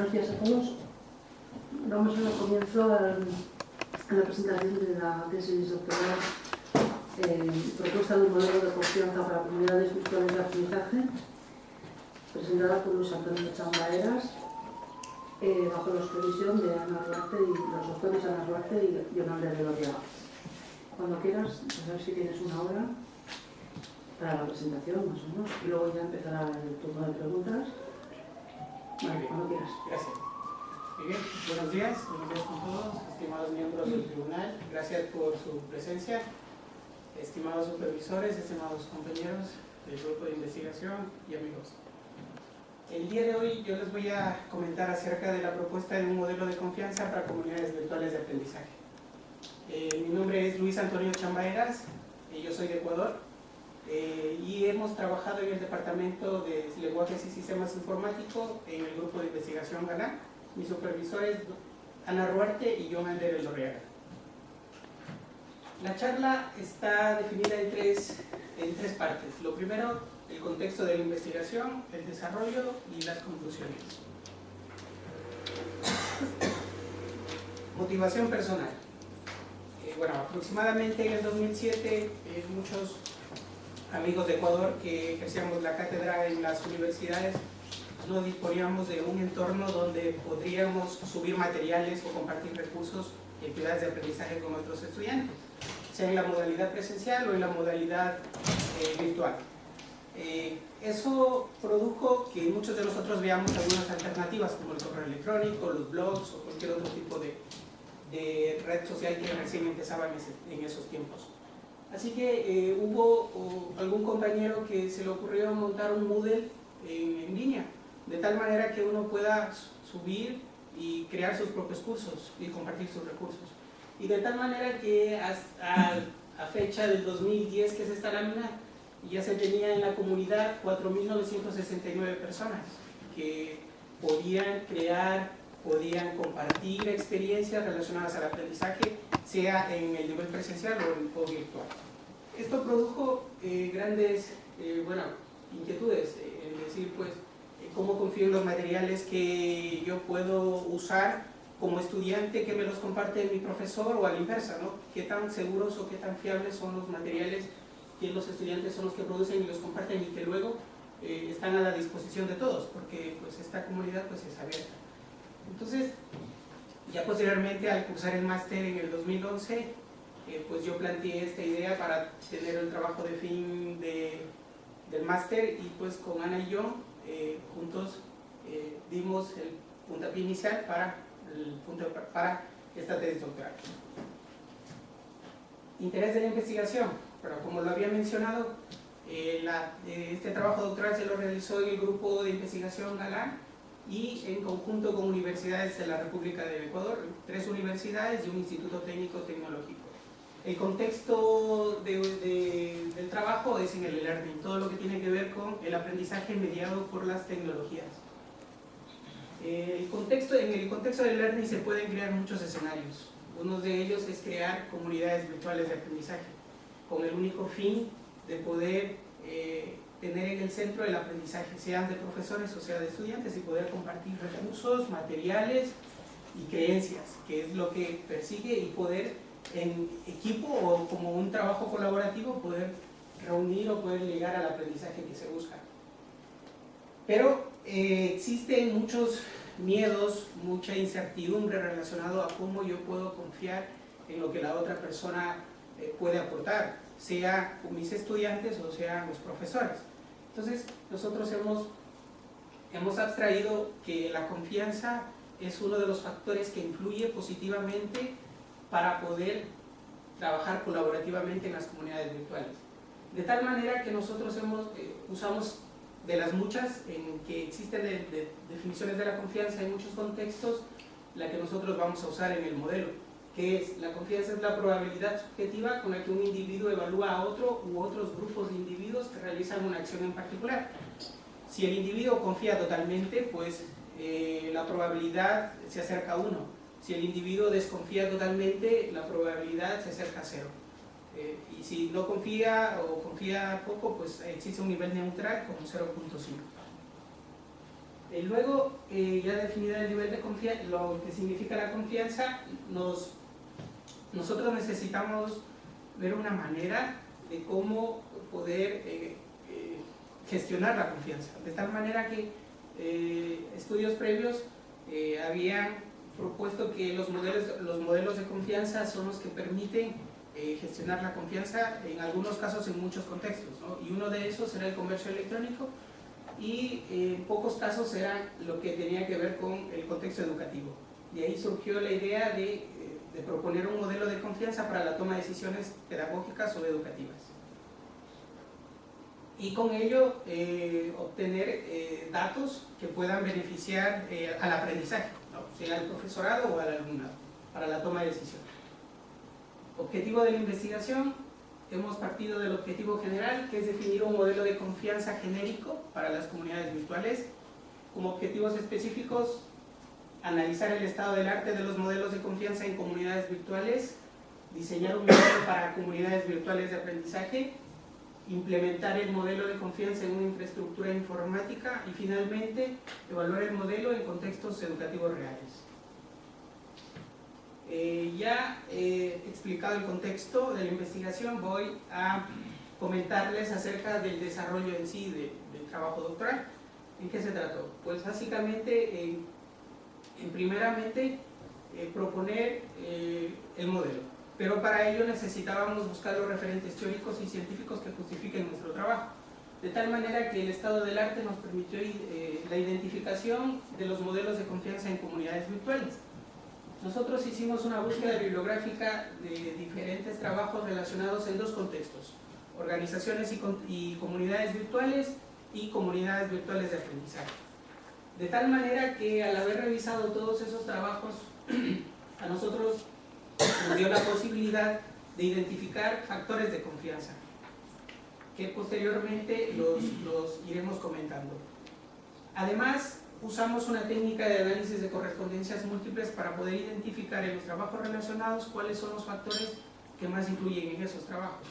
Buenos días a todos. Vamos a dar comienzo a la presentación de la tesis doctoral propuesta de un modelo de confianza para comunidades virtuales de aprendizaje, presentada por Luis Antonio Chambaeras, bajo la supervisión de Ana Ruarte y los doctores Ana Ruarte y Yolanda de Loria. Cuando quieras, a ver si tienes una hora para la presentación, más o menos, y luego ya empezará el turno de preguntas. Vale, cuando quieras. Gracias. Muy bien, buenos días con todos, estimados miembros del tribunal, gracias por su presencia, estimados supervisores, estimados compañeros del grupo de investigación y amigos. El día de hoy yo les voy a comentar acerca de la propuesta de un modelo de confianza para comunidades virtuales de aprendizaje. Mi nombre es Luis Antonio Chambaeras, yo soy de Ecuador. Y hemos trabajado en el departamento de lenguajes y sistemas informáticos en el grupo de investigación GALAN. Mis supervisores Ana Ruarte y John Ander Elorriaga. La charla está definida en tres partes. Lo primero, el contexto de la investigación, el desarrollo y las conclusiones. Motivación personal. Bueno, aproximadamente en el 2007 muchos amigos de Ecuador que ejercíamos la cátedra en las universidades no disponíamos de un entorno donde podríamos subir materiales o compartir recursos y actividades de aprendizaje con otros estudiantes, sea en la modalidad presencial o en la modalidad virtual. Eso produjo que muchos de nosotros veamos algunas alternativas como el correo electrónico, los blogs o cualquier otro tipo de red social que recién empezaba en esos tiempos. Así que hubo algún compañero que se le ocurrió montar un Moodle en línea, de tal manera que uno pueda subir y crear sus propios cursos y compartir sus recursos. Y de tal manera que a fecha del 2010, que es esta lámina, ya se tenía en la comunidad 4.969 personas que podían crear, podían compartir experiencias relacionadas al aprendizaje, sea en el nivel presencial o virtual. Esto produjo grandes inquietudes, en decir, pues, cómo confío en los materiales que yo puedo usar como estudiante, que me los comparte mi profesor, o a la inversa, ¿no? Qué tan seguros o qué tan fiables son los materiales que los estudiantes son los que producen y los comparten y que luego están a la disposición de todos, porque pues esta comunidad pues es abierta. Entonces, ya posteriormente al cursar el máster en el 2011, pues yo planteé esta idea para tener el trabajo de fin del máster, y pues con Ana y yo juntos dimos el puntapié inicial para esta tesis doctoral. Interés de la investigación, pero como lo había mencionado, este trabajo doctoral se lo realizó en el grupo de investigación GALAN y en conjunto con universidades de la República del Ecuador, 3 universidades y un instituto técnico tecnológico. El contexto del trabajo es en el e-learning, todo lo que tiene que ver con el aprendizaje mediado por las tecnologías. En el contexto del e-learning se pueden crear muchos escenarios. Uno de ellos es crear comunidades virtuales de aprendizaje, con el único fin de poder tener en el centro el aprendizaje, sean de profesores o sea de estudiantes, y poder compartir recursos, materiales y creencias, que es lo que persigue, y poder en equipo o como un trabajo colaborativo poder reunir o poder llegar al aprendizaje que se busca. Pero existen muchos miedos, mucha incertidumbre relacionado a cómo yo puedo confiar en lo que la otra persona puede aportar, sea mis estudiantes o sea los profesores. Entonces nosotros hemos abstraído que la confianza es uno de los factores que influye positivamente para poder trabajar colaborativamente en las comunidades virtuales. De tal manera que nosotros usamos, de las muchas en que existen de definiciones de la confianza en muchos contextos, la que nosotros vamos a usar en el modelo, que es: la confianza es la probabilidad subjetiva con la que un individuo evalúa a otro u otros grupos de individuos que realizan una acción en particular. Si el individuo confía totalmente, pues la probabilidad se acerca a 1. Si el individuo desconfía totalmente, la probabilidad se acerca a 0. Y si no confía o confía poco, pues existe un nivel neutral como 0.5. Luego, ya definida el nivel de confianza, lo que significa la confianza, nosotros necesitamos ver una manera de cómo poder gestionar la confianza, de tal manera que estudios previos habían propuesto que los modelos de confianza son los que permiten gestionar la confianza, en algunos casos en muchos contextos, ¿no? Y uno de esos era el comercio electrónico, y en pocos casos era lo que tenía que ver con el contexto educativo. De ahí surgió la idea de proponer un modelo de confianza para la toma de decisiones pedagógicas o educativas. Y con ello obtener datos que puedan beneficiar al aprendizaje, ¿no? Sea al profesorado o al alumnado, para la toma de decisiones. Objetivo de la investigación: hemos partido del objetivo general, que es definir un modelo de confianza genérico para las comunidades virtuales. Como objetivos específicos: analizar el estado del arte de los modelos de confianza en comunidades virtuales, diseñar un modelo para comunidades virtuales de aprendizaje, implementar el modelo de confianza en una infraestructura informática y finalmente evaluar el modelo en contextos educativos reales. Ya explicado el contexto de la investigación, voy a comentarles acerca del desarrollo en sí del trabajo doctoral. ¿En qué se trató? Pues básicamente, primeramente, proponer el modelo, pero para ello necesitábamos buscar los referentes teóricos y científicos que justifiquen nuestro trabajo, de tal manera que el estado del arte nos permitió la identificación de los modelos de confianza en comunidades virtuales. Nosotros hicimos una búsqueda bibliográfica de diferentes trabajos relacionados en dos contextos: organizaciones y comunidades virtuales y comunidades virtuales de aprendizaje. De tal manera que al haber revisado todos esos trabajos, a nosotros nos dio la posibilidad de identificar factores de confianza, que posteriormente los iremos comentando. Además, usamos una técnica de análisis de correspondencias múltiples para poder identificar en los trabajos relacionados cuáles son los factores que más influyen en esos trabajos.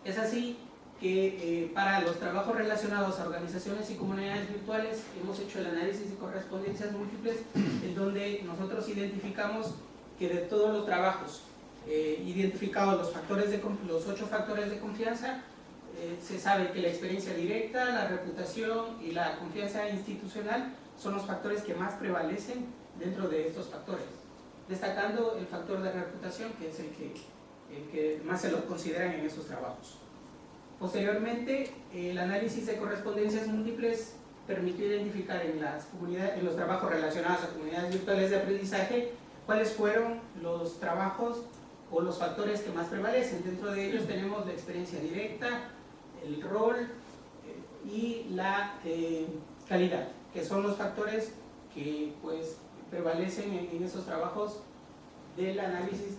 Es así que para los trabajos relacionados a organizaciones y comunidades virtuales hemos hecho el análisis de correspondencias múltiples, en donde nosotros identificamos que de todos los trabajos identificados los 8 factores de confianza, se sabe que la experiencia directa, la reputación y la confianza institucional son los factores que más prevalecen dentro de estos factores, destacando el factor de reputación, que es el que más se lo consideran en esos trabajos. Posteriormente, el análisis de correspondencias múltiples permitió identificar en los trabajos relacionados a comunidades virtuales de aprendizaje cuáles fueron los trabajos o los factores que más prevalecen. Dentro de ellos tenemos la experiencia directa, el rol y la calidad, que son los factores que pues prevalecen en esos trabajos del análisis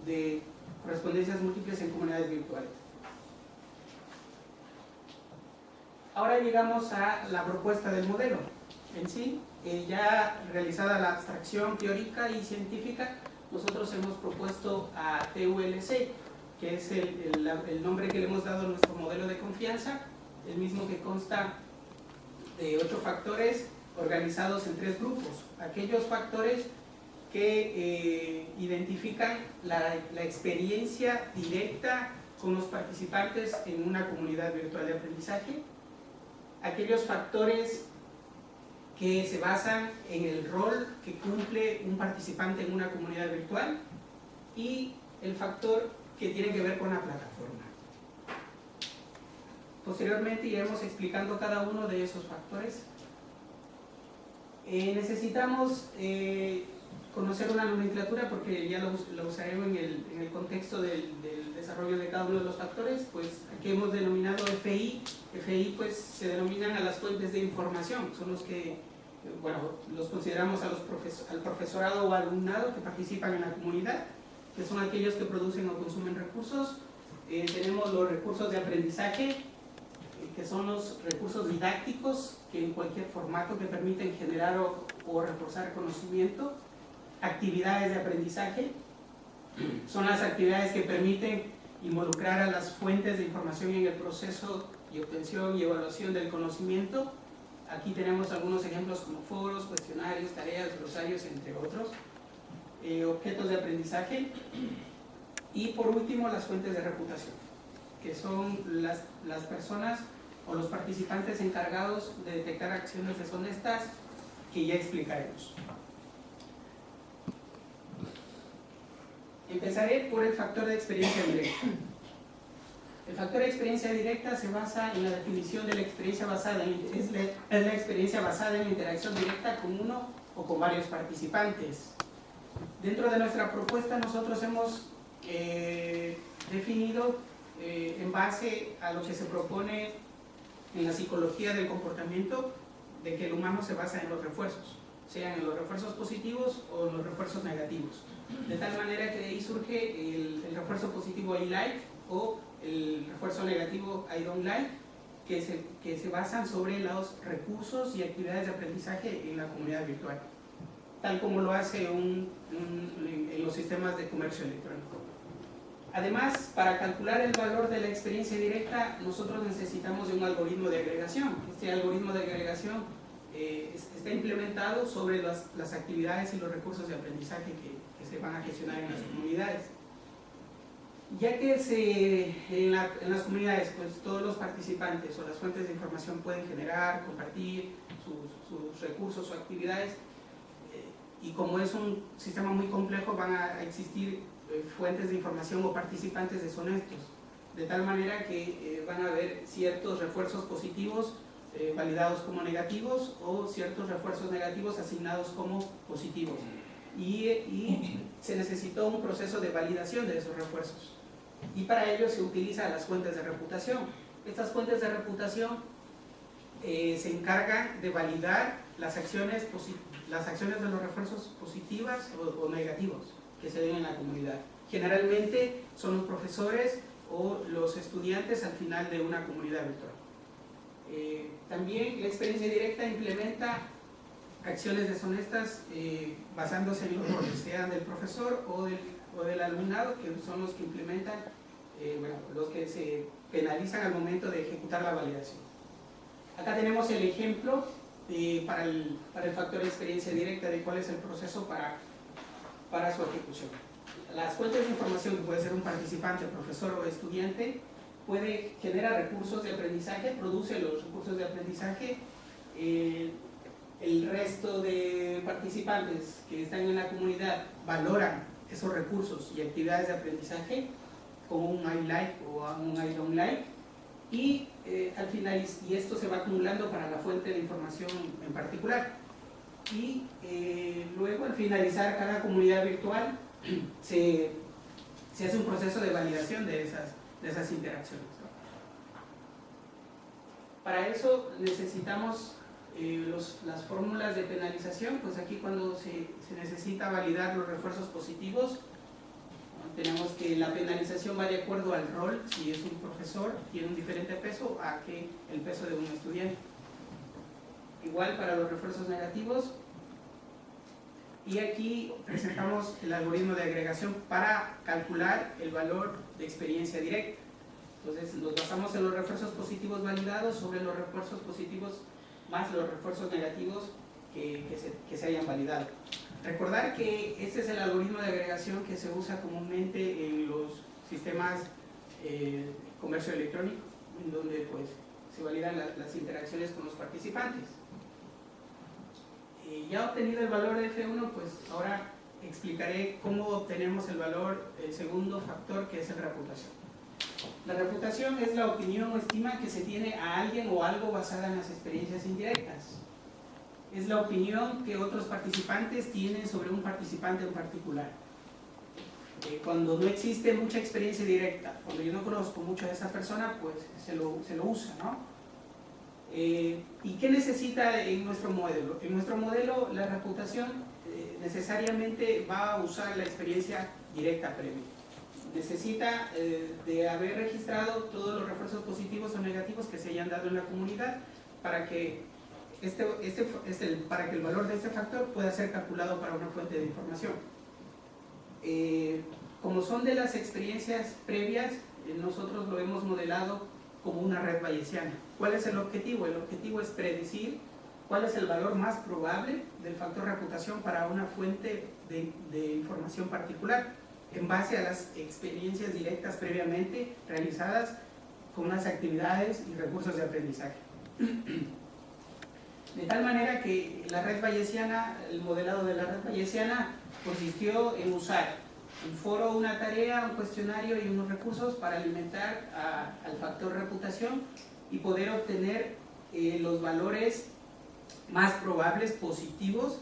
de correspondencias múltiples en comunidades virtuales. Ahora llegamos a la propuesta del modelo en sí. Ya realizada la abstracción teórica y científica, nosotros hemos propuesto a TULC, que es el nombre que le hemos dado a nuestro modelo de confianza, el mismo que consta de 8 factores organizados en 3 grupos. Aquellos factores que identifican la experiencia directa con los participantes en una comunidad virtual de aprendizaje, aquellos factores que se basan en el rol que cumple un participante en una comunidad virtual, y el factor que tiene que ver con la plataforma. Posteriormente iremos explicando cada uno de esos factores. Necesitamos conocer una nomenclatura, porque ya lo usaremos en el contexto del desarrollo de cada uno de los factores. Pues aquí hemos denominado FI. FI pues se denominan a las fuentes de información, son los que, bueno, los consideramos al profesorado o alumnado que participan en la comunidad, que son aquellos que producen o consumen recursos. Tenemos los recursos de aprendizaje, que son los recursos didácticos, que en cualquier formato que permiten generar o reforzar conocimiento. Actividades de aprendizaje, son las actividades que permiten involucrar a las fuentes de información en el proceso y obtención y evaluación del conocimiento. Aquí tenemos algunos ejemplos como foros, cuestionarios, tareas, glosarios, entre otros. Objetos de aprendizaje. Y por último, las fuentes de reputación, que son las personas o los participantes encargados de detectar acciones deshonestas, que ya explicaremos. Empezaré por el factor de experiencia directa. El factor de experiencia directa se basa en la definición de la experiencia basada es la experiencia basada en la interacción directa con uno o con varios participantes. Dentro de nuestra propuesta nosotros hemos definido en base a lo que se propone en la psicología del comportamiento, de que el humano se basa en los refuerzos, sean en los refuerzos positivos o en los refuerzos negativos. De tal manera que de ahí surge el refuerzo positivo I like o el refuerzo negativo I don't like, que se basan sobre los recursos y actividades de aprendizaje en la comunidad virtual, tal como lo hace en los sistemas de comercio electrónico. Además, para calcular el valor de la experiencia directa, nosotros necesitamos de un algoritmo de agregación. Este algoritmo de agregación está implementado sobre las actividades y los recursos de aprendizaje que se van a gestionar en las comunidades. Ya que en las comunidades, pues todos los participantes o las fuentes de información pueden generar, compartir sus recursos o actividades, y como es un sistema muy complejo, van a existir fuentes de información o participantes deshonestos, de tal manera que van a haber ciertos refuerzos positivos validados como negativos o ciertos refuerzos negativos asignados como positivos, y se necesitó un proceso de validación de esos refuerzos, y para ello se utilizan las fuentes de reputación. Estas fuentes de reputación se encargan de validar las acciones de los refuerzos positivas o negativos que se den en la comunidad. Generalmente son los profesores o los estudiantes al final de una comunidad virtual. También la experiencia directa implementa acciones deshonestas basándose en los roles, sean del profesor o del alumnado, que son los que implementan, los que se penalizan al momento de ejecutar la validación. Acá tenemos el ejemplo para el factor de experiencia directa de cuál es el proceso para su ejecución. Las fuentes de información, que puede ser un participante, profesor o estudiante, genera recursos de aprendizaje, produce los recursos de aprendizaje. El resto de participantes que están en la comunidad valoran esos recursos y actividades de aprendizaje como un I like o un I don't like, y al final, y esto se va acumulando para la fuente de información en particular. Y luego, al finalizar cada comunidad virtual, se hace un proceso de validación de esas interacciones. Para eso necesitamos las fórmulas de penalización. Pues aquí, cuando se necesita validar los refuerzos positivos, tenemos que la penalización va de acuerdo al rol. Si es un profesor, tiene un diferente peso a que el peso de un estudiante. Igual para los refuerzos negativos. Y aquí presentamos el algoritmo de agregación para calcular el valor de experiencia directa. Entonces nos basamos en los refuerzos positivos validados sobre los refuerzos positivos más los refuerzos negativos que se hayan validado. Recordar que este es el algoritmo de agregación que se usa comúnmente en los sistemas comercio electrónico, en donde pues se validan las interacciones con los participantes. Ya obtenido el valor de F1, pues ahora explicaré cómo obtenemos el segundo factor, que es la reputación. La reputación es la opinión o estima que se tiene a alguien o algo basada en las experiencias indirectas. Es la opinión que otros participantes tienen sobre un participante en particular. Cuando no existe mucha experiencia directa, cuando yo no conozco mucho a esa persona, pues se lo usa, ¿no? ¿Y qué necesita en nuestro modelo? En nuestro modelo, la reputación necesariamente va a usar la experiencia directa previa. Necesita de haber registrado todos los refuerzos positivos o negativos que se hayan dado en la comunidad para que el valor de este factor pueda ser calculado para una fuente de información. Como son de las experiencias previas, nosotros lo hemos modelado como una red bayesiana. ¿Cuál es el objetivo? El objetivo es predecir cuál es el valor más probable del factor reputación para una fuente de información particular, en base a las experiencias directas previamente realizadas con las actividades y recursos de aprendizaje. De tal manera que la red bayesiana, el modelado de la red bayesiana consistió en usar un foro, una tarea, un cuestionario y unos recursos para alimentar al factor reputación y poder obtener los valores más probables positivos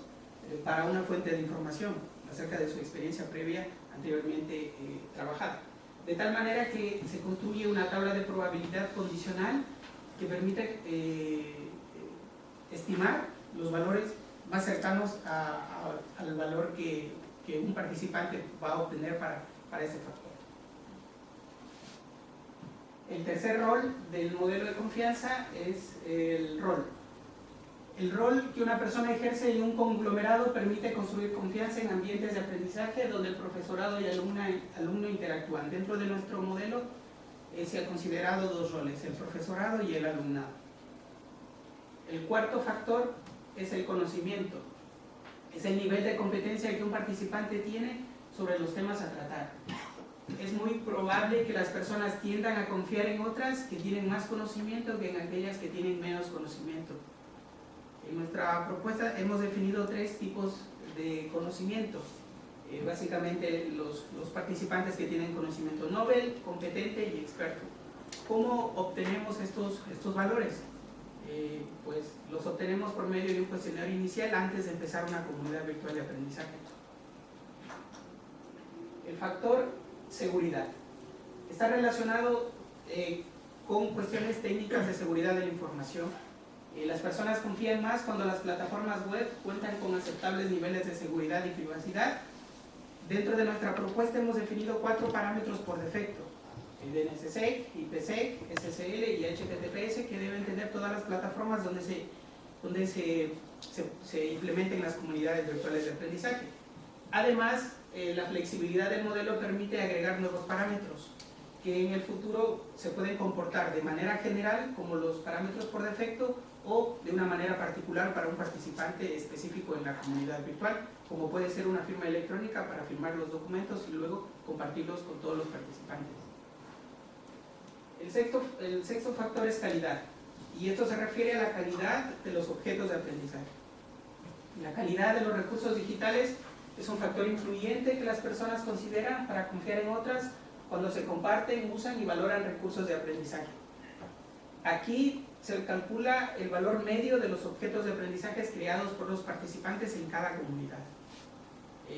para una fuente de información acerca de su experiencia previa anteriormente trabajada. De tal manera que se construye una tabla de probabilidad condicional que permite estimar los valores más cercanos al valor que un participante va a obtener para ese factor. El tercer rol del modelo de confianza es el rol. El rol que una persona ejerce en un conglomerado permite construir confianza en ambientes de aprendizaje donde el profesorado y el alumno interactúan. Dentro de nuestro modelo se ha considerado dos roles, el profesorado y el alumnado. El cuarto factor es el conocimiento. Es el nivel de competencia que un participante tiene sobre los temas a tratar. Es muy probable que las personas tiendan a confiar en otras que tienen más conocimiento que en aquellas que tienen menos conocimiento. En nuestra propuesta hemos definido 3 tipos de conocimiento. Básicamente los participantes que tienen conocimiento novel, competente y experto. ¿Cómo obtenemos estos valores? Pues los obtenemos por medio de un cuestionario inicial antes de empezar una comunidad virtual de aprendizaje. El factor seguridad está relacionado con cuestiones técnicas de seguridad de la información. Las personas confían más cuando las plataformas web cuentan con aceptables niveles de seguridad y privacidad. Dentro de nuestra propuesta hemos definido 4 parámetros por defecto: el DNSSEC, IPsec, SSL y HTTPS, que deben tener todas las plataformas donde se implementen las comunidades virtuales de aprendizaje. Además, la flexibilidad del modelo permite agregar nuevos parámetros que en el futuro se pueden comportar de manera general como los parámetros por defecto o de una manera particular para un participante específico en la comunidad virtual, como puede ser una firma electrónica para firmar los documentos y luego compartirlos con todos los participantes. El sexto factor es calidad, y esto se refiere a la calidad de los objetos de aprendizaje. La calidad de los recursos digitales es un factor influyente que las personas consideran para confiar en otras cuando se comparten, usan y valoran recursos de aprendizaje. Aquí se calcula el valor medio de los objetos de aprendizaje creados por los participantes en cada comunidad.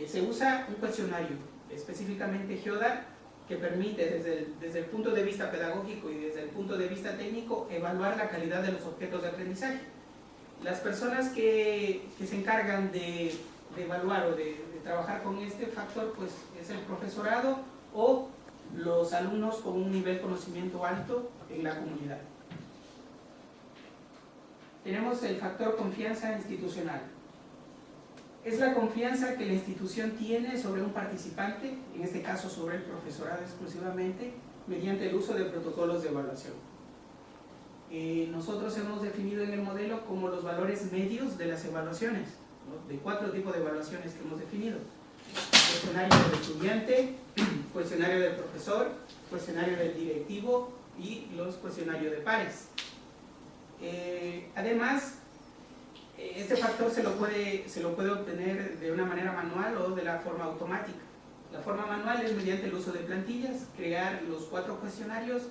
Se usa un cuestionario, específicamente GeoDAR, que permite desde el punto de vista pedagógico y desde el punto de vista técnico evaluar la calidad de los objetos de aprendizaje. Las personas que se encargan de evaluar o de trabajar con este factor, pues es el profesorado o los alumnos con un nivel de conocimiento alto en la comunidad. Tenemos el factor confianza institucional. Es la confianza que la institución tiene sobre un participante, en este caso sobre el profesorado exclusivamente, mediante el uso de protocolos de evaluación. Nosotros hemos definido en el modelo como los valores medios de las evaluaciones, ¿no? De 4 tipos de evaluaciones que hemos definido: cuestionario del estudiante, cuestionario del profesor, cuestionario del directivo y los cuestionarios de pares. Además, este factor se lo puede obtener de una manera manual o de la forma automática. La forma manual es mediante el uso de plantillas, crear los 4 cuestionarios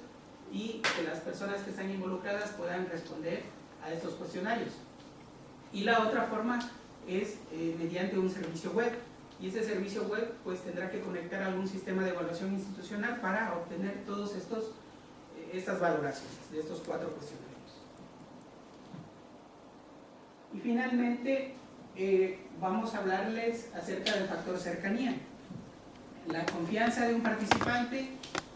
y que las personas que están involucradas puedan responder a estos cuestionarios. Y la otra forma es mediante un servicio web, y ese servicio web pues tendrá que conectar a algún sistema de evaluación institucional para obtener todas estas valoraciones de estos 4 cuestionarios. Y finalmente vamos a hablarles acerca del factor cercanía. La confianza de un participante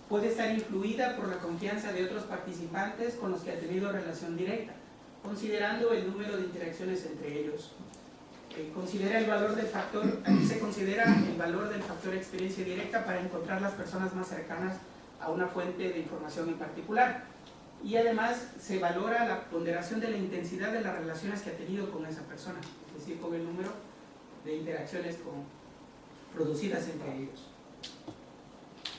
puede estar influida por la confianza de otros participantes con los que ha tenido relación directa, considerando el número de interacciones entre ellos. Considera el valor del factor, aquí se considera el valor del factor experiencia directa para encontrar las personas más cercanas a una fuente de información en particular. y además se valora la ponderación de la intensidad de las relaciones que ha tenido con esa persona, es decir, con el número de interacciones producidas entre ellos.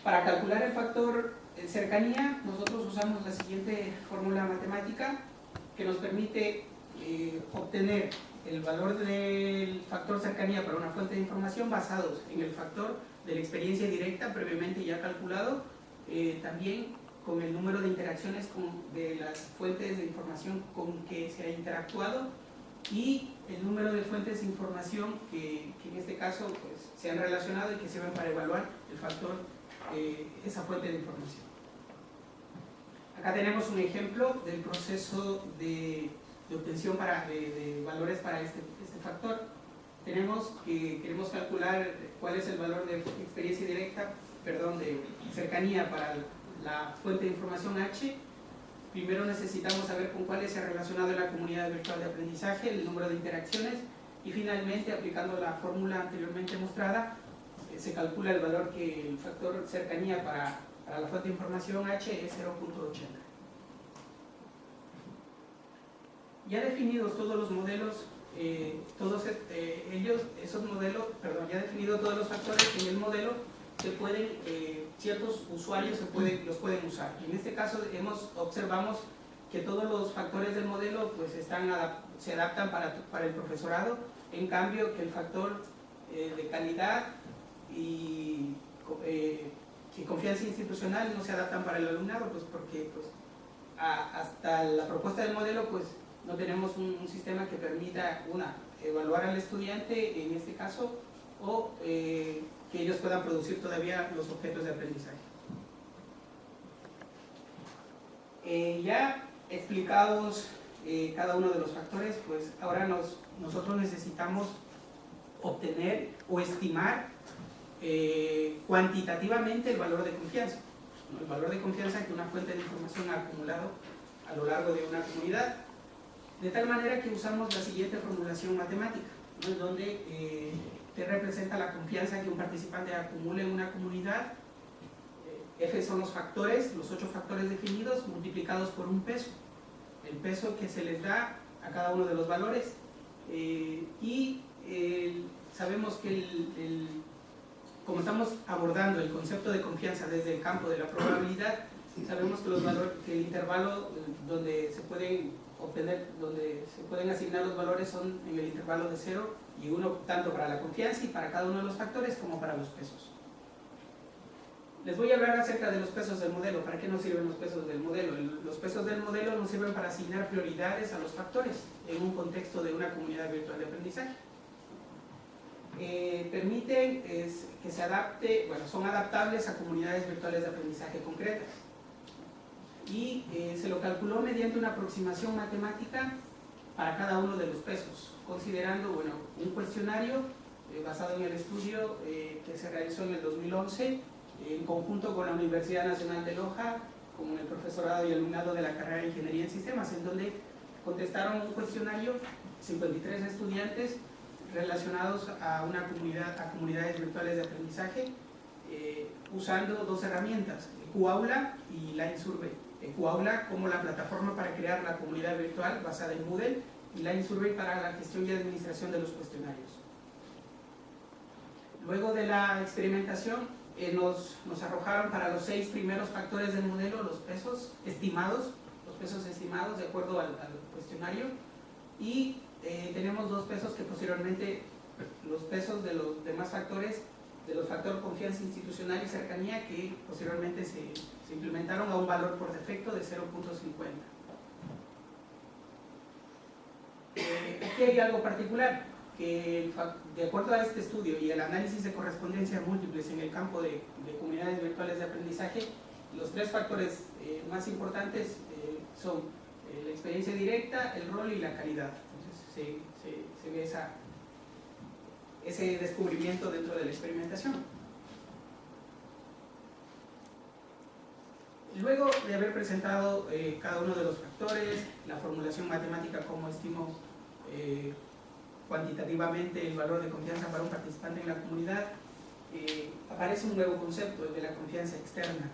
Para calcular el factor cercanía, nosotros usamos la siguiente fórmula matemática que nos permite obtener el valor del factor cercanía para una fuente de información basados en el factor de la experiencia directa previamente ya calculado, también con el número de interacciones de las fuentes de información con que se ha interactuado y el número de fuentes de información que en este caso pues, se han relacionado y que sirven para evaluar el factor esa fuente de información. Acá tenemos un ejemplo del proceso de obtención de valores para este factor. Tenemos que queremos calcular cuál es el valor de experiencia directa, de cercanía para la fuente de información H. Primero necesitamos saber con cuáles se ha relacionado en la comunidad virtual de aprendizaje, el número de interacciones, y finalmente, aplicando la fórmula anteriormente mostrada, se calcula el valor que el factor cercanía para la fuente de información H es 0.80. Ya definidos todos los modelos, ya definidos todos los factores en el modelo, ciertos usuarios los pueden usar. En este caso observamos que todos los factores del modelo pues, se adaptan para el profesorado, en cambio que el factor de calidad y confianza institucional no se adaptan para el alumnado, pues porque pues, hasta la propuesta del modelo pues, no tenemos un sistema que permita, evaluar al estudiante en este caso, o que ellos puedan producir todavía los objetos de aprendizaje. Ya explicados cada uno de los factores, pues ahora nosotros necesitamos obtener o estimar cuantitativamente el valor de confianza, ¿no? El valor de confianza que una fuente de información ha acumulado a lo largo de una comunidad, de tal manera que usamos la siguiente formulación matemática, ¿no? Donde T representa la confianza que un participante acumula en una comunidad, F son los factores, los 8 factores definidos multiplicados por un peso, el peso que se les da a cada uno de los valores, y sabemos que como estamos abordando el concepto de confianza desde el campo de la probabilidad, sabemos que el intervalo donde se pueden asignar los valores son en el intervalo de 0 y 1, tanto para la confianza y para cada uno de los factores como para los pesos. Les voy a hablar acerca de los pesos del modelo. ¿Para qué nos sirven los pesos del modelo? Los pesos del modelo nos sirven para asignar prioridades a los factores en un contexto de una comunidad virtual de aprendizaje. Permiten que se adapte, son adaptables a comunidades virtuales de aprendizaje concretas. Y se lo calculó mediante una aproximación matemática para cada uno de los pesos, considerando un cuestionario basado en el estudio que se realizó en el 2011 en conjunto con la Universidad Nacional de Loja, con el profesorado y alumnado de la carrera de Ingeniería en Sistemas, en donde contestaron un cuestionario 53 estudiantes relacionados a comunidades virtuales de aprendizaje, usando 2 herramientas, EcuAula y LineSurvey. EcuAula como la plataforma para crear la comunidad virtual basada en Moodle, y LineSurvey para la gestión y administración de los cuestionarios. Luego de la experimentación nos arrojaron para los 6 primeros factores del modelo los pesos estimados de acuerdo al cuestionario, y tenemos 2 pesos que posteriormente, los pesos de los demás factores, de los factores confianza institucional y cercanía, que posteriormente se implementaron a un valor por defecto de 0.50. Aquí hay algo particular, que de acuerdo a este estudio y el análisis de correspondencia múltiples en el campo de comunidades virtuales de aprendizaje, los 3 factores más importantes son la experiencia directa, el rol y la calidad. Entonces se ve ese descubrimiento dentro de la experimentación. Luego de haber presentado cada uno de los factores, la formulación matemática como estimo cuantitativamente el valor de confianza para un participante en la comunidad, aparece un nuevo concepto, el de la confianza externa.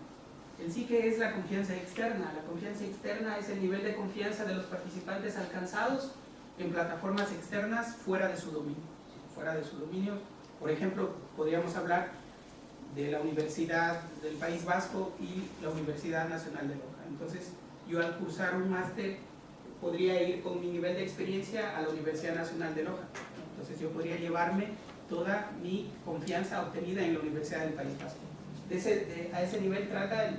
En sí, ¿qué es la confianza externa? La confianza externa es el nivel de confianza de los participantes alcanzados en plataformas externas fuera de su dominio. Fuera de su dominio, por ejemplo, podríamos hablar de la Universidad del País Vasco y la Universidad Nacional de Loja. Entonces, yo al cursar un máster podría ir con mi nivel de experiencia a la Universidad Nacional de Loja. Entonces, yo podría llevarme toda mi confianza obtenida en la Universidad del País Vasco. A ese nivel trata el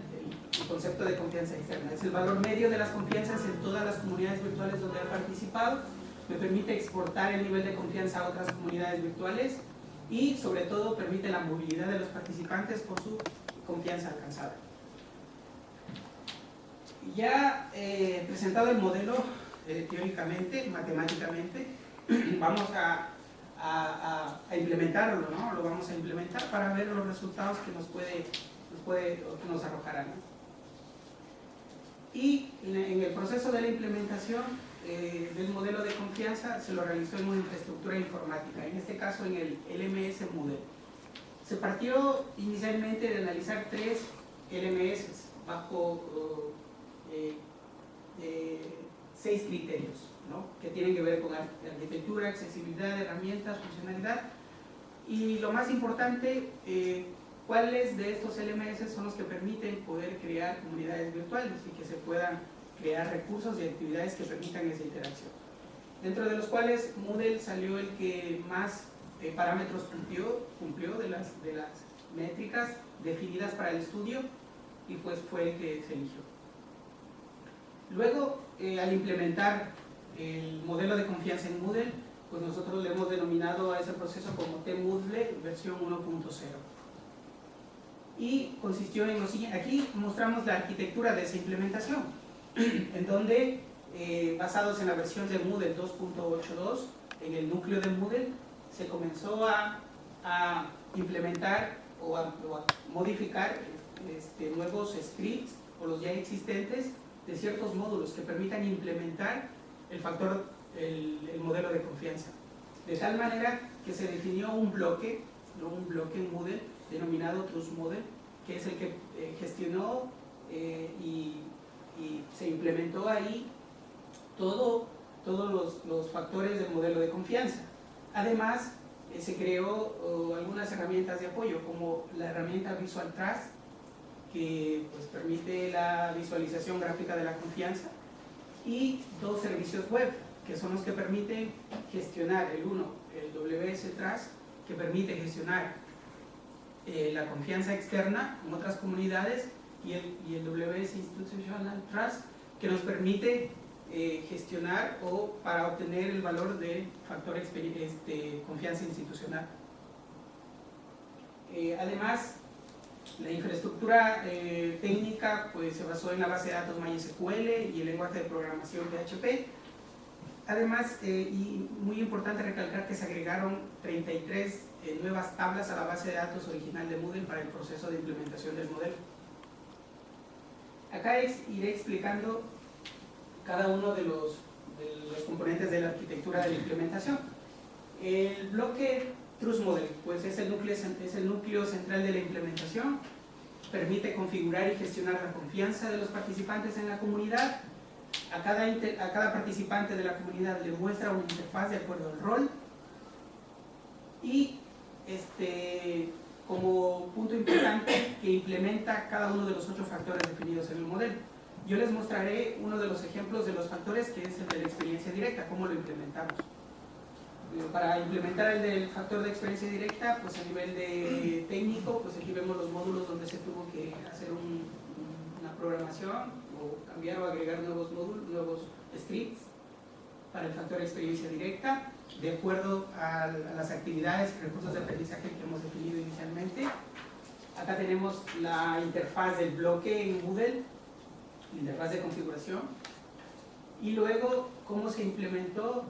concepto de confianza externa. Es el valor medio de las confianzas en todas las comunidades virtuales donde he participado. Me permite exportar el nivel de confianza a otras comunidades virtuales y, sobre todo, permite la movilidad de los participantes por su confianza alcanzada. Ya presentado el modelo teóricamente, matemáticamente, vamos a implementarlo, ¿no? Lo vamos a implementar para ver los resultados que nos arrojarán, ¿no? Y en el proceso de la implementación del modelo de confianza se lo realizó en una infraestructura informática, en este caso en el LMS Moodle. Se partió inicialmente de analizar 3 LMS bajo 6 criterios, ¿no? Que tienen que ver con arquitectura, accesibilidad, herramientas, funcionalidad. Y lo más importante, cuáles de estos LMS son los que permiten poder crear comunidades virtuales y que se puedan crear recursos y actividades que permitan esa interacción. Dentro de los cuales Moodle salió el que más parámetros cumplió de las métricas definidas para el estudio, y pues fue el que se eligió. Luego, al implementar el modelo de confianza en Moodle, pues nosotros le hemos denominado a ese proceso como T-Moodle versión 1.0. Y consistió en lo siguiente. Aquí mostramos la arquitectura de esa implementación, en donde, basados en la versión de Moodle 2.82, en el núcleo de Moodle, se comenzó a implementar o a modificar nuevos scripts o los ya existentes de ciertos módulos que permitan implementar el modelo de confianza. De tal manera que se definió un bloque en Moodle denominado TrustModel, que es el que gestionó y se implementó ahí todos los factores del modelo de confianza. Además, se creó algunas herramientas de apoyo, como la herramienta Visual Trust, que pues permite la visualización gráfica de la confianza, y 2 servicios web, que son los que permiten gestionar el WS Trust, que permite gestionar la confianza externa en otras comunidades, y el WS Institutional Trust, que nos permite gestionar o para obtener el valor de factor confianza institucional. Además, la infraestructura técnica pues se basó en la base de datos MySQL y el lenguaje de programación PHP. Además, y muy importante recalcar que se agregaron 33 nuevas tablas a la base de datos original de Moodle para el proceso de implementación del modelo. Acá iré explicando cada uno de los componentes de la arquitectura de la implementación. El bloque TrustModel pues es el núcleo central de la implementación. Permite configurar y gestionar la confianza de los participantes en la comunidad. A cada participante de la comunidad le muestra una interfaz de acuerdo al rol. Y como punto importante, que implementa cada uno de los 8 factores definidos en el modelo. Yo les mostraré uno de los ejemplos de los factores, que es el de la experiencia directa, cómo lo implementamos. Para implementar el del factor de experiencia directa, pues a nivel de técnico, pues aquí vemos los módulos donde se tuvo que hacer una programación o cambiar o agregar nuevos scripts para el factor de experiencia directa, de acuerdo a las actividades y recursos de aprendizaje que hemos definido inicialmente. Acá tenemos la interfaz del bloque en Moodle, la interfaz de configuración, y luego cómo se implementó